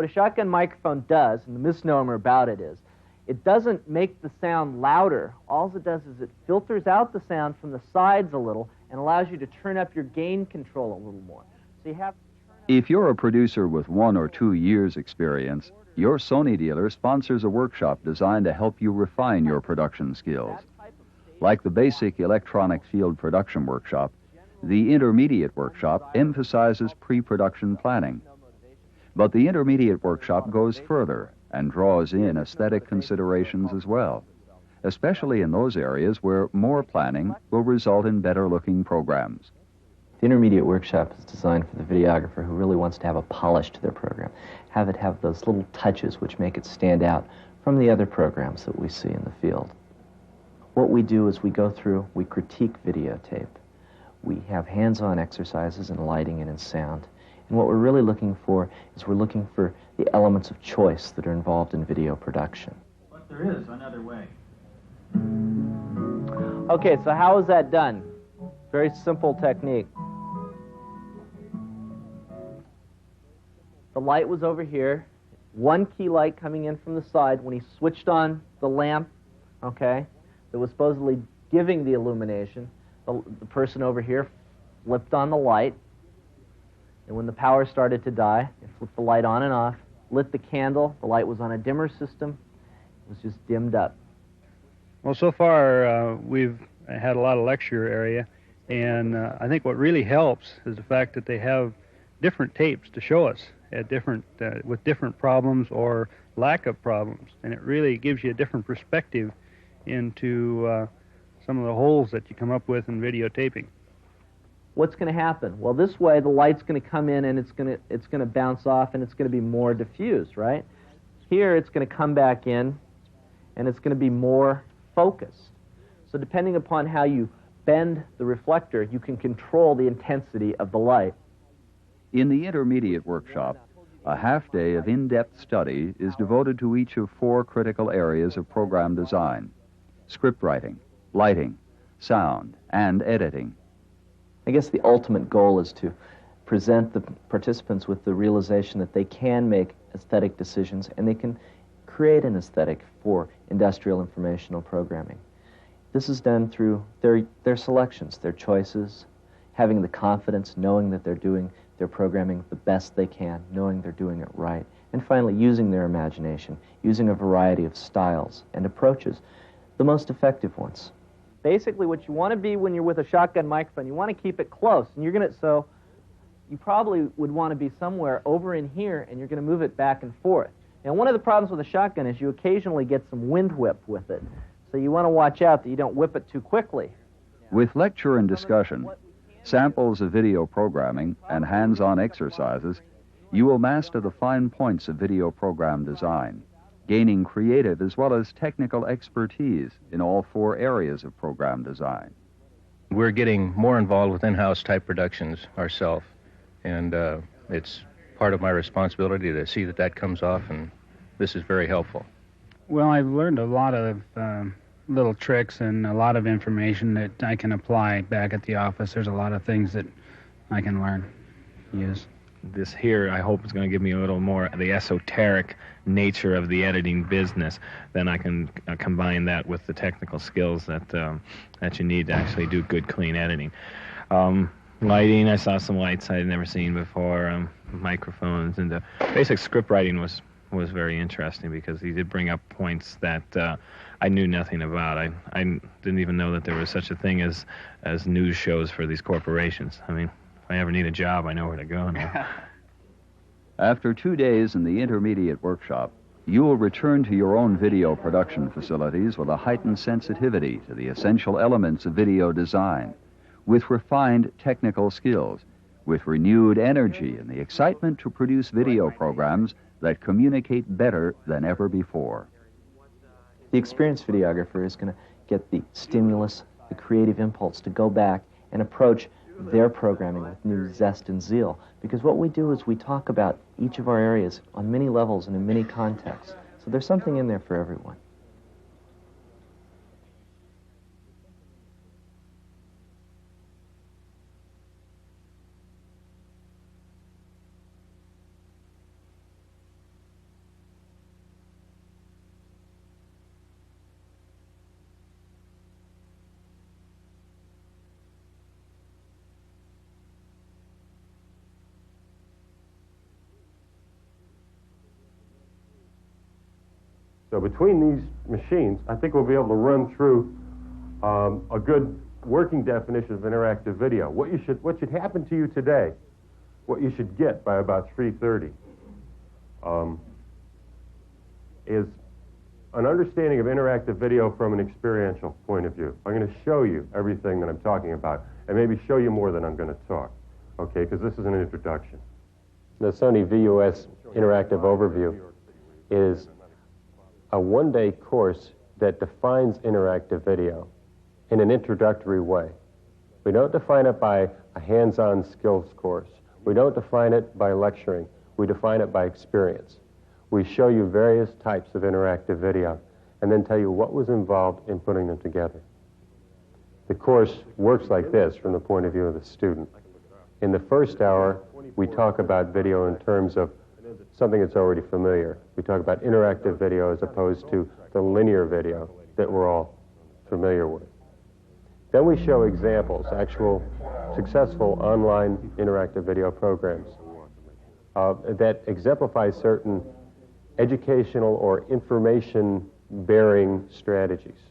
What a shotgun microphone does, and the misnomer about it is, it doesn't make the sound louder. All it does is it filters out the sound from the sides a little and allows you to turn up your gain control a little more. So you have to turn up. If you're a producer with 1 or 2 years' experience, your Sony dealer sponsors a workshop designed to help you refine your production skills. Like the basic electronic field production workshop, the intermediate workshop emphasizes pre-production planning. But the intermediate workshop goes further and draws in aesthetic considerations as well, especially in those areas where more planning will result in better-looking programs. The intermediate workshop is designed for the videographer who really wants to have a polish to their program, have it have those little touches which make it stand out from the other programs that we see in the field. What we do is we go through, we critique videotape. We have hands-on exercises in lighting and in sound. And what we're really looking for is we're looking for the elements of choice that are involved in video production. But there is another way. Okay, so how is that done? Very simple technique. The light was over here. One key light coming in from the side. When he switched on the lamp, okay, that was supposedly giving the illumination, the person over here flipped on the light. And when the power started to die, it flipped the light on and off, lit the candle. The light was on a dimmer system. It was just dimmed up. Well, so far we've had a lot of lecture area, and I think what really helps is the fact that they have different tapes to show us at different with different problems or lack of problems, and it really gives you a different perspective into some of the holes that you come up with in videotaping. What's going to happen? Well, this way the light's going to come in and it's going to bounce off and it's going to be more diffused, right? Here it's going to come back in and it's going to be more focused. So depending upon how you bend the reflector, you can control the intensity of the light. In the intermediate workshop, a half-day of in-depth study is devoted to each of 4 critical areas of program design: script writing, lighting, sound, and editing. I guess the ultimate goal is to present the participants with the realization that they can make aesthetic decisions and they can create an aesthetic for industrial informational programming. This is done through their selections, their choices, having the confidence, knowing that they're doing their programming the best they can, knowing they're doing it right, and finally using their imagination, using a variety of styles and approaches, the most effective ones. Basically, what you want to be when you're with a shotgun microphone, you want to keep it close, and you're going to, so you probably would want to be somewhere over in here, and you're going to move it back and forth. Now, one of the problems with a shotgun is you occasionally get some wind whip with it, so you want to watch out that you don't whip it too quickly. With lecture and discussion, samples of video programming, and hands-on exercises, you will master the fine points of video program design, gaining creative as well as technical expertise in all 4 areas of program design. We're getting more involved with in-house type productions ourselves, and it's part of my responsibility to see that that comes off, and this is very helpful. Well, I've learned a lot of little tricks and a lot of information that I can apply back at the office. There's a lot of things that I can learn, use. This here, I hope, is going to give me a little more of the esoteric nature of the editing business. Then I can combine that with the technical skills that that you need to actually do good, clean editing. Lighting, I saw some lights I'd never seen before, microphones, and the basic script writing was very interesting because he did bring up points that I knew nothing about. I didn't even know that there was such a thing as news shows for these corporations. I mean, if I ever need a job, I know where to go now. After 2 days in the intermediate workshop, you will return to your own video production facilities with a heightened sensitivity to the essential elements of video design, with refined technical skills, with renewed energy and the excitement to produce video programs that communicate better than ever before. The experienced videographer is going to get the stimulus, the creative impulse to go back and approach their programming with new zest and zeal. Because what we do is we talk about each of our areas on many levels and in many contexts. So there's something in there for everyone. So between these machines, I think we'll be able to run through a good working definition of interactive video. What should happen to you today, what you should get by about 3:30, is an understanding of interactive video from an experiential point of view. I'm going to show you everything that I'm talking about, and maybe show you more than I'm going to talk, okay, because this is an introduction. The Sony VUS Interactive Overview is a one-day course that defines interactive video in an introductory way. We don't define it by a hands-on skills course. We don't define it by lecturing. We define it by experience. We show you various types of interactive video and then tell you what was involved in putting them together. The course works like this from the point of view of the student. In the first hour, we talk about video in terms of something that's already familiar. We talk about interactive video as opposed to the linear video that we're all familiar with. Then we show examples, actual successful online interactive video programs that exemplify certain educational or information-bearing strategies.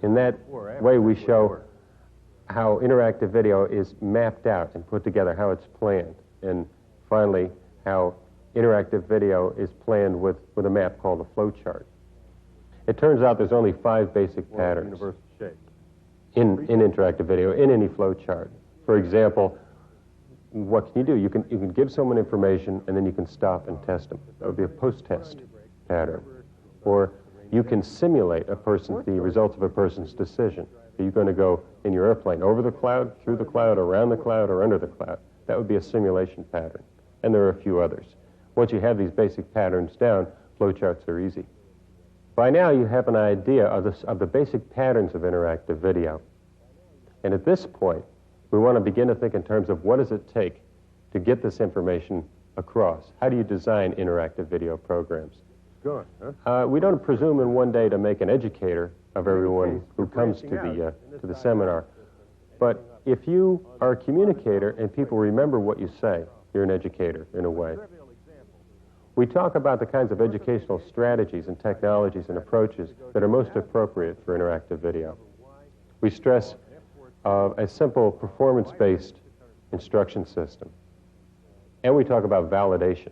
In that way, we show how interactive video is mapped out and put together, how it's planned, and finally, how interactive video is planned with a map called a flow chart. It turns out there's only 5 basic patterns in interactive video, in any flow chart. For example, what can you do? You can give someone information and then you can stop and test them. That would be a post-test pattern. Or you can simulate the results of a person's decision. Are you going to go in your airplane over the cloud, through the cloud, around the cloud, or under the cloud? That would be a simulation pattern. And there are a few others. Once you have these basic patterns down, flowcharts are easy. By now, you have an idea of the basic patterns of interactive video. And at this point, we want to begin to think in terms of what does it take to get this information across? How do you design interactive video programs? Good, huh? We don't presume in one day to make an educator of everyone who comes to the seminar. But if you are a communicator and people remember what you say, you're an educator in a way. We talk about the kinds of educational strategies and technologies and approaches that are most appropriate for interactive video. We stress a simple performance-based instruction system. And we talk about validation.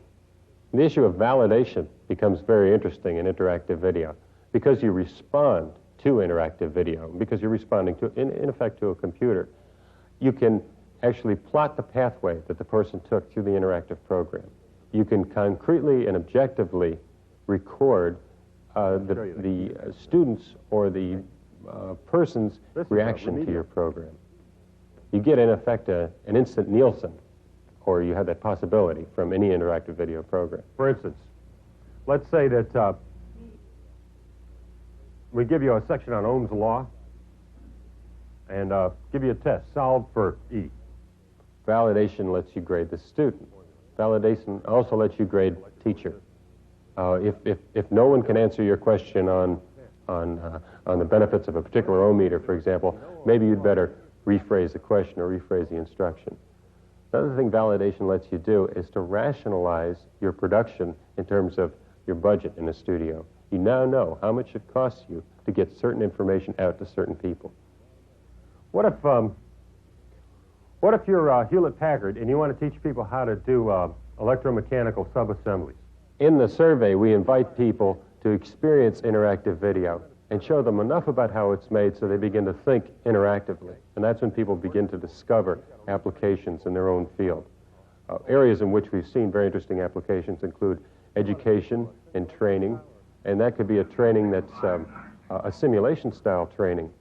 The issue of validation becomes very interesting in interactive video because you respond to interactive video, because you're responding to, in effect, to a computer. You can actually plot the pathway that the person took through the interactive program. You can concretely and objectively record the students or the person's reaction to your program. You get, in effect, an instant Nielsen, or you have that possibility from any interactive video program. For instance, let's say that we give you a section on Ohm's law and give you a test, solve for E. Validation lets you grade the student. Validation also lets you grade teacher. If no one can answer your question on the benefits of a particular ohm meter, for example, maybe you'd better rephrase the question or rephrase the instruction. Another thing validation lets you do is to rationalize your production in terms of your budget in a studio. You now know how much it costs you to get certain information out to certain people. What if you're Hewlett-Packard and you want to teach people how to do electromechanical subassemblies? In the survey, we invite people to experience interactive video and show them enough about how it's made so they begin to think interactively. And that's when people begin to discover applications in their own field. Areas in which we've seen very interesting applications include education and training, and that could be a training that's a simulation-style training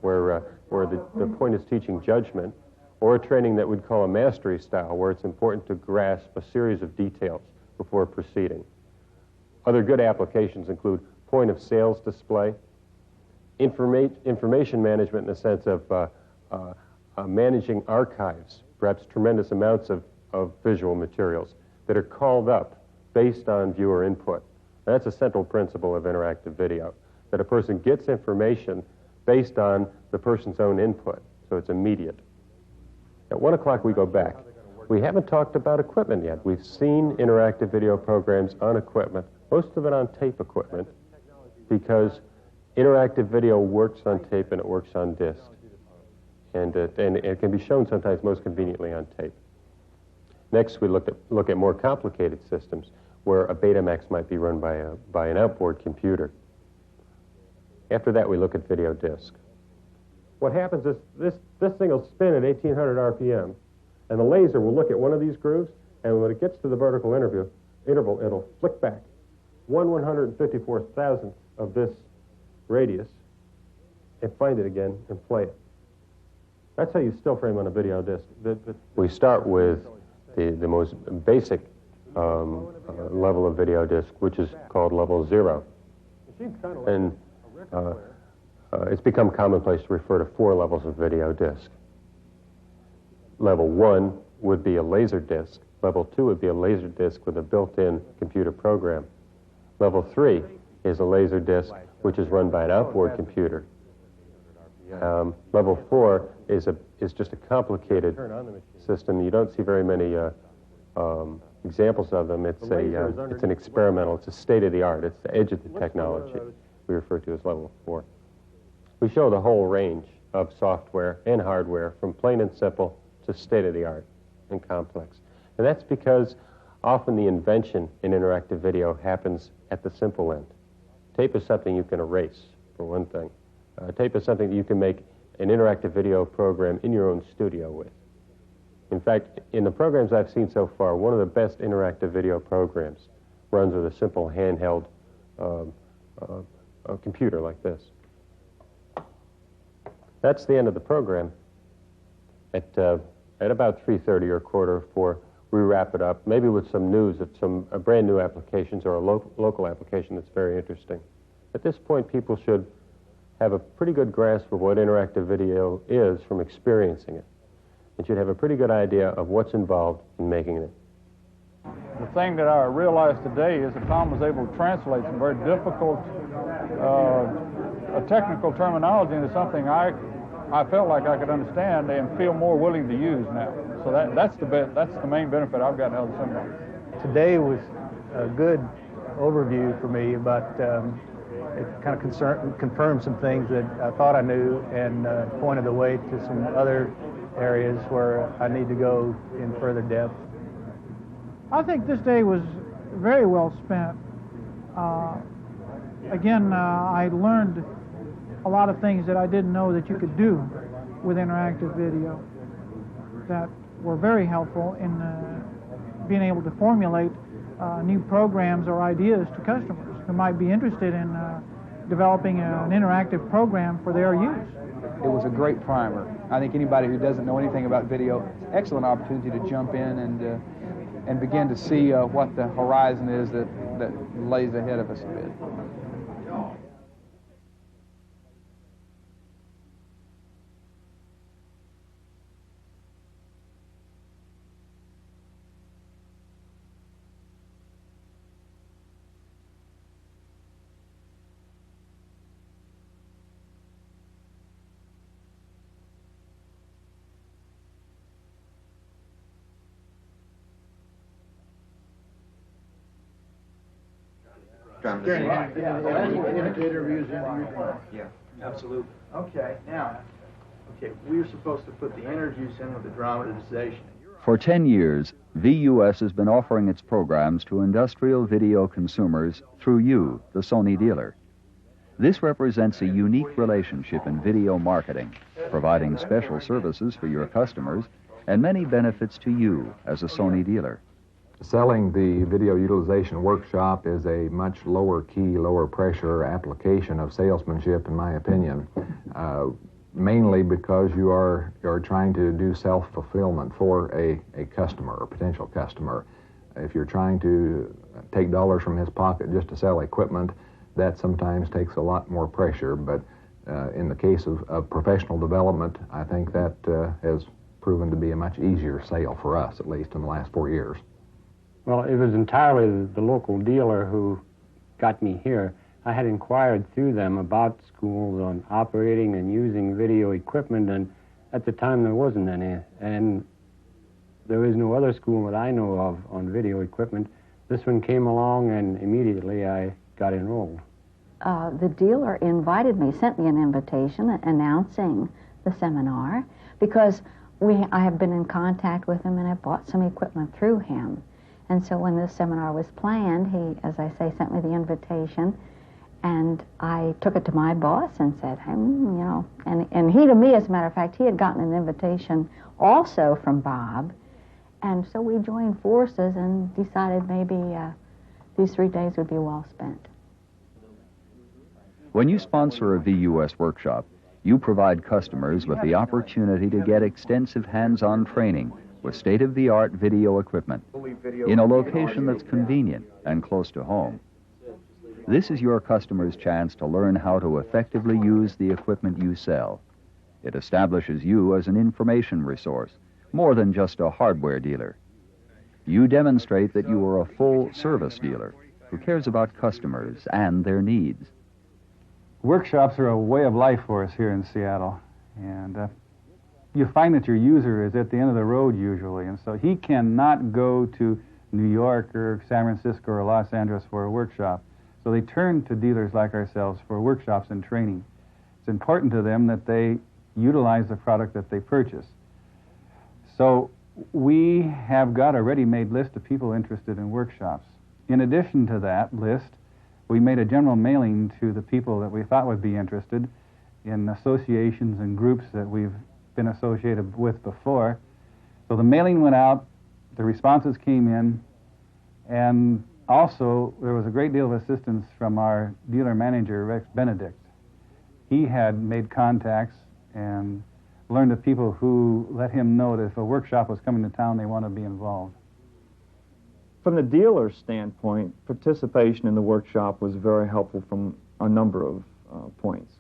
where the point is teaching judgment, or a training that we'd call a mastery style, where it's important to grasp a series of details before proceeding. Other good applications include point of sales display, information management in the sense of managing archives, perhaps tremendous amounts of visual materials that are called up based on viewer input. And that's a central principle of interactive video, that a person gets information based on the person's own input, so it's immediate. At 1 o'clock, we go back. We haven't talked about equipment yet. We've seen interactive video programs on equipment most of it on tape equipment, because interactive video works on tape and it works on disc. And it can be shown sometimes most conveniently on tape. Next, we look at more complicated systems where a Betamax might be run by an outboard computer. After that, we look at video disc. What happens is this thing will spin at 1,800 RPM, and the laser will look at one of these grooves, and when it gets to the vertical interval, it'll flick back 1/154,000th of this radius and find it again and play it. That's how you still frame on a video disc. We start with the most basic level of video disc, which is called level 0. And it's become commonplace to refer to 4 levels of video disc. Level 1 would be a laser disc. Level 2 would be a laser disc with a built-in computer program. Level 3 is a laser disc which is run by an outboard computer. Level 4 is just a complicated system. You don't see very many examples of them. It's an experimental. It's a state-of-the-art. It's the edge of the technology. We refer to as level 4. We show the whole range of software and hardware from plain and simple to state-of-the-art and complex. And that's because often the invention in interactive video happens at the simple end. Tape is something you can erase, for one thing. Tape is something that you can make an interactive video program in your own studio with. In fact, in the programs I've seen so far, one of the best interactive video programs runs with a simple handheld computer like this. That's the end of the program. At about 3:30 or 3:45, we wrap it up, maybe with some news of some brand new applications or a local application that's very interesting. At this point, people should have a pretty good grasp of what interactive video is from experiencing it, and should have a pretty good idea of what's involved in making it. The thing that I realized today is that Tom was able to translate some very difficult technical terminology into something I felt like I could understand and feel more willing to use now. So that's the main benefit I've gotten out of the seminar. Today was a good overview for me about it kind of confirmed some things that I thought I knew and pointed the way to some other areas where I need to go in further depth. I think this day was very well spent. Again, I learned a lot of things that I didn't know that you could do with interactive video that were very helpful in being able to formulate new programs or ideas to customers who might be interested in developing an interactive program for their use. It was a great primer. I think anybody who doesn't know anything about video, excellent opportunity to jump in and begin to see what the horizon is that lays ahead of us a bit. Yeah, absolutely. Okay, now, we were supposed to put the interviews in with the dramatization. For 10 years, VUS has been offering its programs to industrial video consumers through you, the Sony dealer. This represents a unique relationship in video marketing, providing special services for your customers and many benefits to you as a Sony dealer. Selling the video utilization workshop is a much lower key, lower pressure application of salesmanship, in my opinion, mainly because you are trying to do self-fulfillment for a customer or potential customer. If you're trying to take dollars from his pocket just to sell equipment, that sometimes takes a lot more pressure, but in the case of professional development, I think that has proven to be a much easier sale for us, at least in the last 4 years. Well, it was entirely the local dealer who got me here. I had inquired through them about schools on operating and using video equipment, and at the time there wasn't any. And there is no other school that I know of on video equipment. this one came along, and immediately I got enrolled. The dealer invited me, sent me an invitation announcing the seminar, because I have been in contact with him and I bought some equipment through him. And so when this seminar was planned, he, as I say, sent me the invitation, and I took it to my boss and said, hey, you know, and he to me, as a matter of fact, he had gotten an invitation also from Bob, and so we joined forces and decided maybe these 3 days would be well spent. When you sponsor a VUS workshop, you provide customers with the opportunity to get extensive hands-on training with state-of-the-art video equipment in a location that's convenient and close to home. This is your customer's chance to learn how to effectively use the equipment you sell. It establishes you as an information resource, more than just a hardware dealer. You demonstrate that you are a full-service dealer who cares about customers and their needs. Workshops are a way of life for us here in Seattle, and you find that your user is at the end of the road usually, and so he cannot go to New York or San Francisco or Los Angeles for a workshop. So they turn to dealers like ourselves for workshops and training. It's important to them that they utilize the product that they purchase. So we have got a ready-made list of people interested in workshops. In addition to that list, we made a general mailing to the people that we thought would be interested in associations and groups that we've been associated with before. So the mailing went out, the responses came in, and also there was a great deal of assistance from our dealer manager, Rex Benedict. He had made contacts and learned of people who let him know that if a workshop was coming to town, they wanted to be involved. From the dealer's standpoint, participation in the workshop was very helpful from a number of points.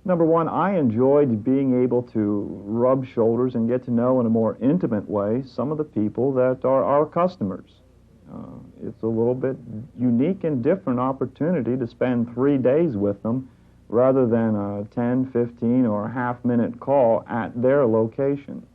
Number one, I enjoyed being able to rub shoulders and get to know in a more intimate way some of the people that are our customers. It's a little bit unique and different opportunity to spend 3 days with them rather than a 10, 15, or a half-minute call at their location.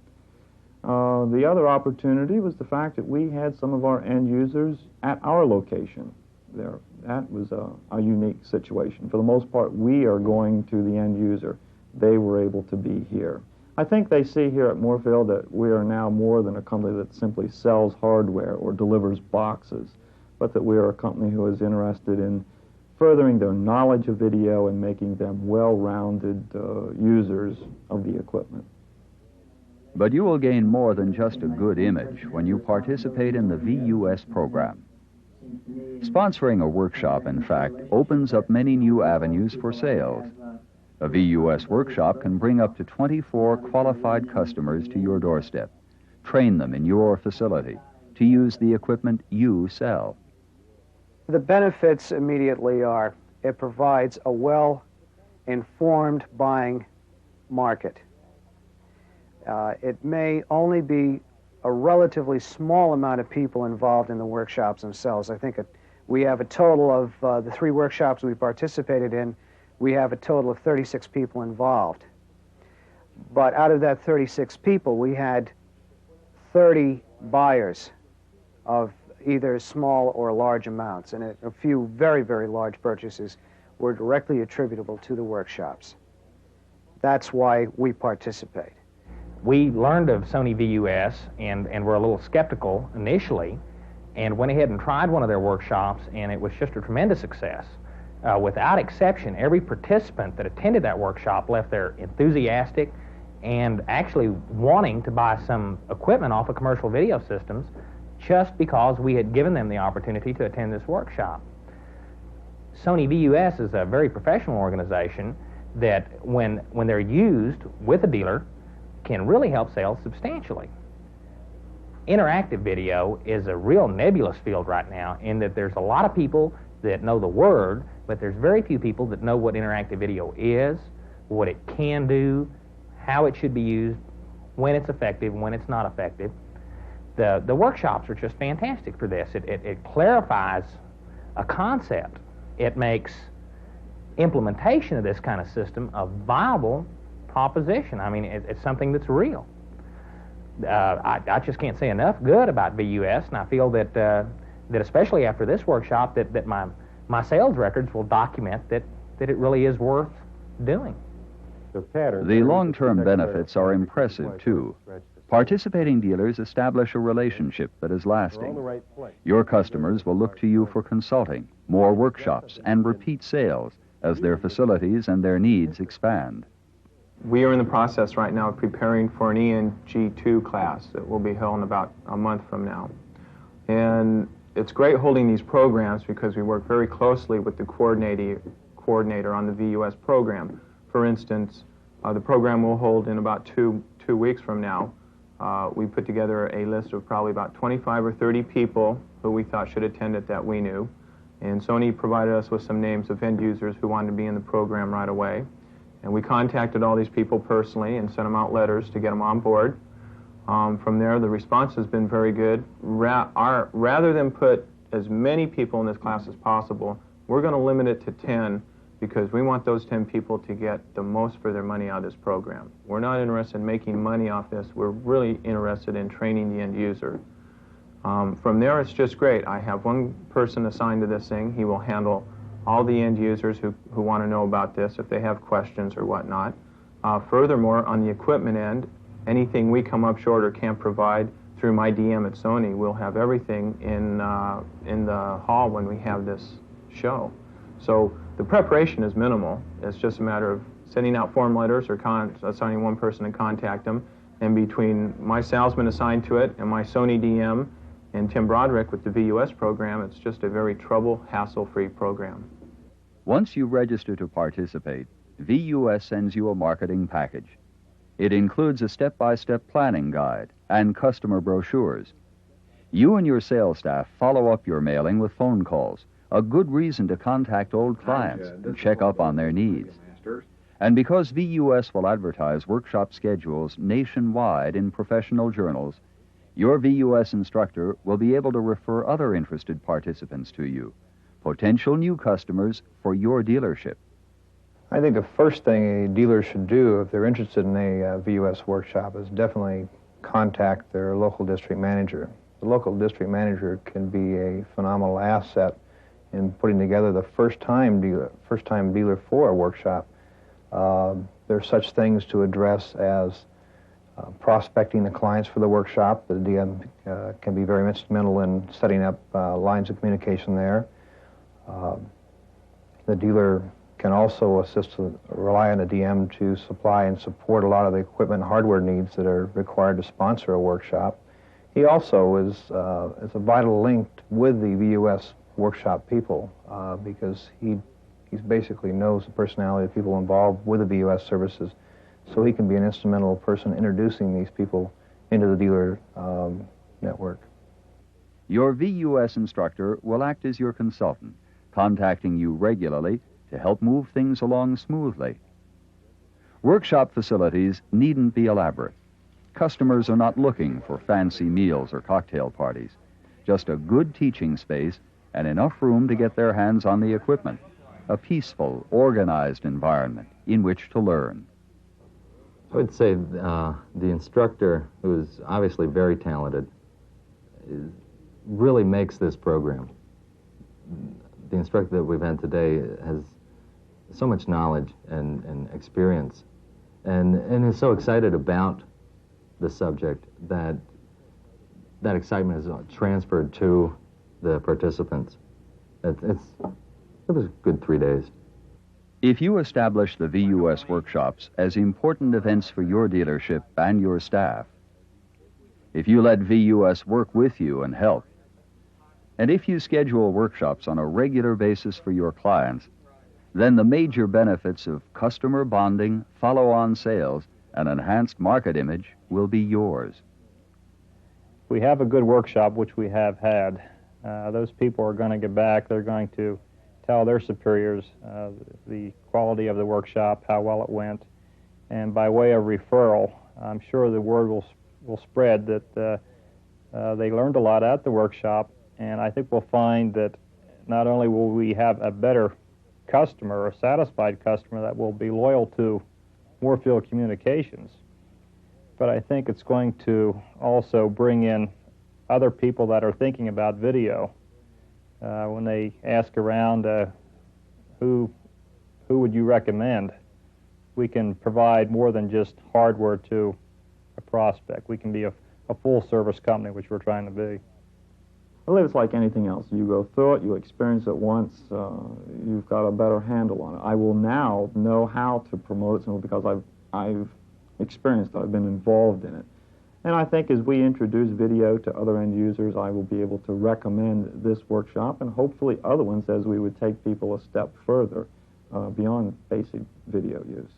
The other opportunity was the fact that we had some of our end users at our location. That was a unique situation. For the most part, we are going to the end user. They were able to be here. I think they see here at Moorfield that we are now more than a company that simply sells hardware or delivers boxes, but that we are a company who is interested in furthering their knowledge of video and making them well-rounded users of the equipment. But you will gain more than just a good image when you participate in the VUS program. Sponsoring a workshop, in fact, opens up many new avenues for sales. A VUS workshop can bring up to 24 qualified customers to your doorstep, train them in your facility to use the equipment you sell. The benefits immediately are it provides a well-informed buying market. It may only be a relatively small amount of people involved in the workshops themselves. I think we have a total of the 3 workshops we participated in, we have a total of 36 people involved. But out of that 36 people, we had 30 buyers of either small or large amounts, and a few very, very large purchases were directly attributable to the workshops. That's why we participate. We learned of Sony VUS and were a little skeptical initially, and went ahead and tried one of their workshops, and it was just a tremendous success. Without exception, every participant that attended that workshop left there enthusiastic and actually wanting to buy some equipment off of Commercial Video Systems just because we had given them the opportunity to attend this workshop. Sony VUS is a very professional organization that when they're used with a dealer can really help sales substantially. Interactive video is a real nebulous field right now in that there's a lot of people that know the word, but there's very few people that know what interactive video is, what it can do, how it should be used, when it's effective, when it's not effective. The workshops are just fantastic for this. It clarifies a concept. It makes implementation of this kind of system a viable proposition. I mean, it's something that's real. I just can't say enough good about VUS, and I feel that that especially after this workshop, that my sales records will document that it really is worth doing. The long-term benefits are impressive, too. Participating dealers establish a relationship that is lasting. Your customers will look to you for consulting, more workshops, and repeat sales as their facilities and their needs expand. We are in the process right now of preparing for an ENG2 class that will be held in about a month from now. And it's great holding these programs because we work very closely with the coordinator on the VUS program. For instance, the program we'll hold in about two weeks from now. We put together a list of probably about 25 or 30 people who we thought should attend it that we knew. And Sony provided us with some names of end users who wanted to be in the program right away. And we contacted all these people personally and sent them out letters to get them on board. From there, the response has been very good. Rather than put as many people in this class as possible, we're going to limit it to 10 because we want those 10 people to get the most for their money out of this program. We're not interested in making money off this. We're really interested in training the end user. From there, it's just great. I have one person assigned to this thing. He will handle all the end users who want to know about this if they have questions or whatnot. Furthermore, on the equipment end, anything we come up short or can't provide through my DM at Sony, we'll have everything in the hall when we have this show. So the preparation is minimal. It's just a matter of sending out form letters or assigning one person to contact them. And between my salesman assigned to it and my Sony DM and Tim Broderick with the VUS program, it's just a very trouble, hassle-free program. Once you register to participate, VUS sends you a marketing package. It includes a step-by-step planning guide and customer brochures. You and your sales staff follow up your mailing with phone calls, a good reason to contact old clients and check up on their needs. And because VUS will advertise workshop schedules nationwide in professional journals, your VUS instructor will be able to refer other interested participants to you, potential new customers for your dealership. I think the first thing a dealer should do if they're interested in a VUS workshop is definitely contact their local district manager. The local district manager can be a phenomenal asset in putting together the first-time dealer for a workshop. There's such things to address as prospecting the clients for the workshop. The DM can be very instrumental in setting up lines of communication there. The dealer can also rely on a DM to supply and support a lot of the equipment and hardware needs that are required to sponsor a workshop. He also is a vital link with the VUS workshop people because he basically knows the personality of people involved with the VUS services, so he can be an instrumental person introducing these people into the dealer network. Your VUS instructor will act as your consultant, contacting you regularly to help move things along smoothly. Workshop facilities needn't be elaborate. Customers are not looking for fancy meals or cocktail parties, just a good teaching space and enough room to get their hands on the equipment, a peaceful, organized environment in which to learn. I would say the instructor, who is obviously very talented, really makes this program. The instructor that we've had today has so much knowledge and experience and is so excited about the subject that that excitement is transferred to the participants. It was a good 3 days. If you establish the VUS workshops as important events for your dealership and your staff, if you let VUS work with you and help, and if you schedule workshops on a regular basis for your clients, then the major benefits of customer bonding, follow-on sales, and enhanced market image will be yours. We have a good workshop, which we have had. Those people are going to get back. They're going to tell their superiors the quality of the workshop, how well it went, and by way of referral, I'm sure the word will spread that they learned a lot at the workshop, and I think we'll find that not only will we have a better customer, a satisfied customer that will be loyal to Moorfield Communications, but I think it's going to also bring in other people that are thinking about video when they ask around who would you recommend, we can provide more than just hardware to a prospect. We can be a full-service company, which we're trying to be. Well, it's like anything else. You go through it, you experience it once, you've got a better handle on it. I will now know how to promote it because I've experienced it, I've been involved in it. And I think as we introduce video to other end users, I will be able to recommend this workshop and hopefully other ones as we would take people a step further beyond basic video use.